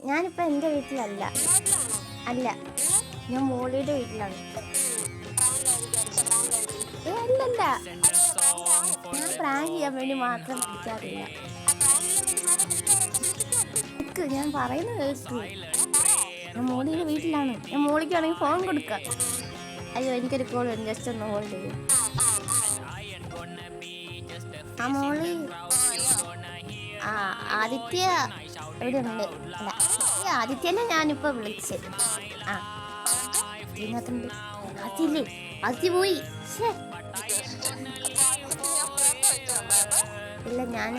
ഞാനിപ്പോൾ എൻ്റെ വീട്ടിലല്ല. അല്ല, ഞാൻ മോളിയുടെ വീട്ടിലാണ്. അല്ലല്ല, ഞാൻ പ്രാങ്ക് ചെയ്യാൻ വേണ്ടി മാത്രം പിടിക്കാറില്ല. ഞാൻ പറയുന്നത് കേൾക്കൂ. ഞാൻ മോളിയുടെ വീട്ടിലാണ്. ഞാൻ മോളിക്കാണെങ്കിൽ ഫോൺ കൊടുക്കാം. അയ്യോ, എനിക്കൊരു കോൾ ഉണ്ട്, ജസ്റ്റ് ഒന്ന് ഹോൾഡ് ചെയ്യും. ആ മോളി, ആദിത്യ ഇവിടെ ഉണ്ട്. അല്ല, ആദിത്യനെ ഞാനിപ്പോൾ വിളിച്ചത്. ഇതിനകത്തുണ്ട്. അതില്ലേ, ആദിത്യ പോയി. ഇല്ല, ഞാൻ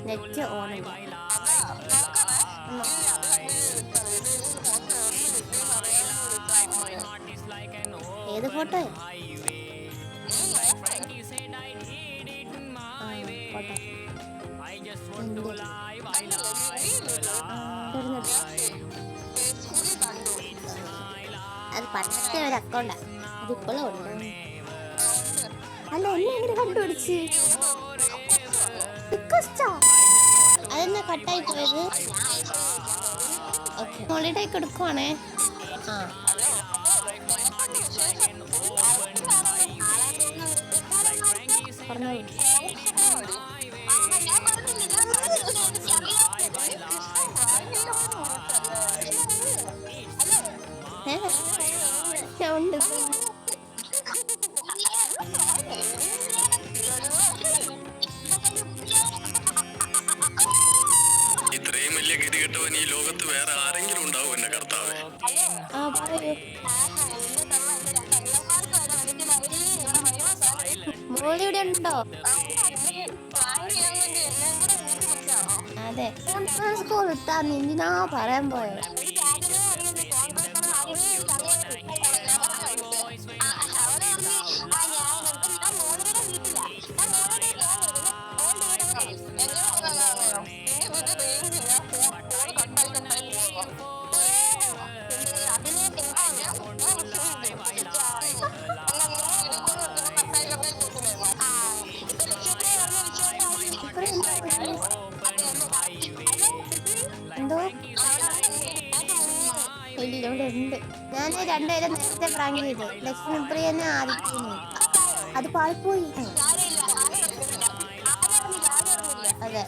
നെറ്റ് ഓണില്ല. ഏത് ഫോട്ടോ? അത് പണ്ടത്തെ ഒരു അക്കൗണ്ടാ, അതിപ്പോഴും ഉണ്ട്. അല്ല, എന്നെ എങ്ങനെ കണ്ടുപിടിച്ച്? അതെന്നാ കട്ടായി പോയത്? ഓക്കെ, ഹോളിഡേ കൊടുക്കുവാണേ. പറഞ്ഞോ. ഉണ്ട്. ഇത്രയും വലിയ ഗതികെട്ടവൻ ഈ ലോകത്ത് വേറെ ആരെങ്കിലും ഉണ്ടാവും എന്നെ കർത്താവേ? മോളിവിടെ ഉണ്ടോ? അതെ, സ്കൂൾ ഇട്ടാ എന്തിനാ പറയാൻ പോയത്? എന്തോ ഇല്ല, ഇവിടെ ഉണ്ട്. ഞാൻ രണ്ടുപേരും നേരത്തെ പ്രാങ്ക് ചെയ്തു, ലക്ഷ്മിപ്രിയനെ ആദിത്യനെ. അത് പാളിപ്പോയി. അതെ,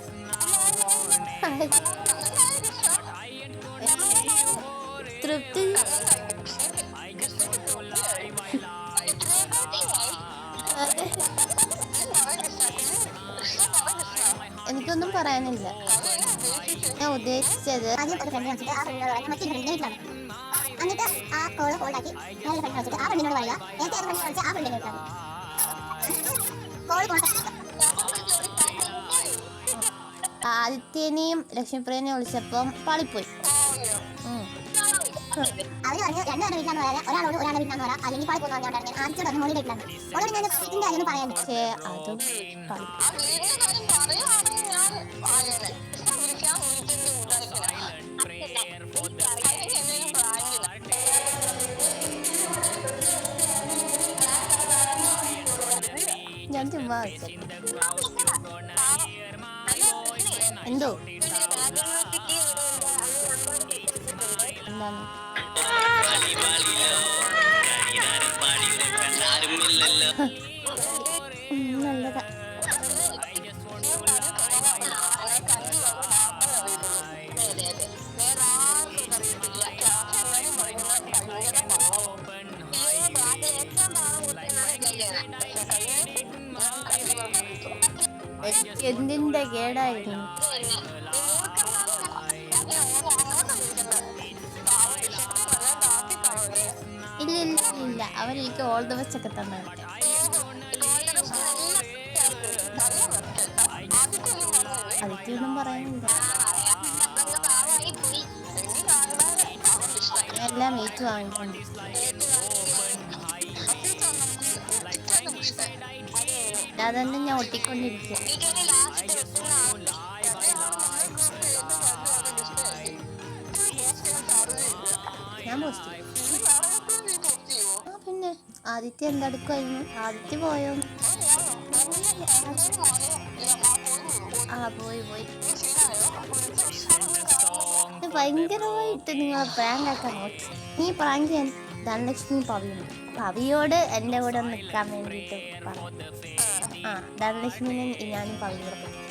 തൃപ്തി. എനിക്കൊന്നും പറയാനില്ല. ഞാൻ ഉദ്ദേശിച്ചത് ആദിത്യനെയും ലക്ഷ്മിപ്രിയനെയും വിളിച്ചപ്പം പാളിപ്പോയി. അവര് പറഞ്ഞു രണ്ടുപേരുടെ വീട്ടിലാന്ന് പറയാം, ഒരാളോട് ഒരാളുടെ വീട്ടിലാന്ന് പറയാം, അല്ലെങ്കിൽ പാളി പോകുന്ന പറഞ്ഞോണ്ടായിരുന്നു. ആദ്യത്തോട് പറഞ്ഞു മോളിയുടെ വീട്ടിലാണ്. ഓളോട് ഞാൻ വീട്ടിന്റെ കാര്യം പറയാൻ. പക്ഷേ അതും ഞാൻ ചുമ്മാ എന്തോ എന്താണ് നല്ലതാ. എന്തിന്റെ കേടായിരുന്നു? ഇല്ല ഇല്ല ഇല്ല, അവരെനിക്ക് ഓൾ ദ ബെസ്റ്റ് ഒക്കെ തന്നെ. അതിക്കൊന്നും പറയാനില്ല, എല്ലാം ഏറ്റു വാങ്ങിക്കൊണ്ട്. അതെന്നെ ഞാൻ ഒട്ടിക്കൊണ്ടിരിക്കും. ഞാൻ പോസ്റ്റ് പിന്നെ ആദിത്യ എന്തെടുക്കുമായിരുന്നു? ആദിത്യ പോയോ? പോയി എന്നിട്ട് ഭയങ്കരമായിട്ട് നിങ്ങളെ പ്രാങ്ക് ആക്കാൻ നോക്കി. നീ പ്രാങ്ക് ചെയ്യാൻ ധനലക്ഷ്മി പവിയുണ്ട്. പവിയോട് എൻ്റെ കൂടെ ഒന്ന് നിൽക്കാൻ വേണ്ടിയിട്ട് പറഞ്ഞു. ആ ധനലക്ഷ്മിനെ ഞാനും പവിയും കൂടെ പറ്റും.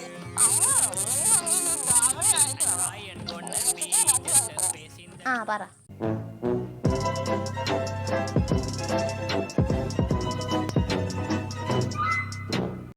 ആ പറ.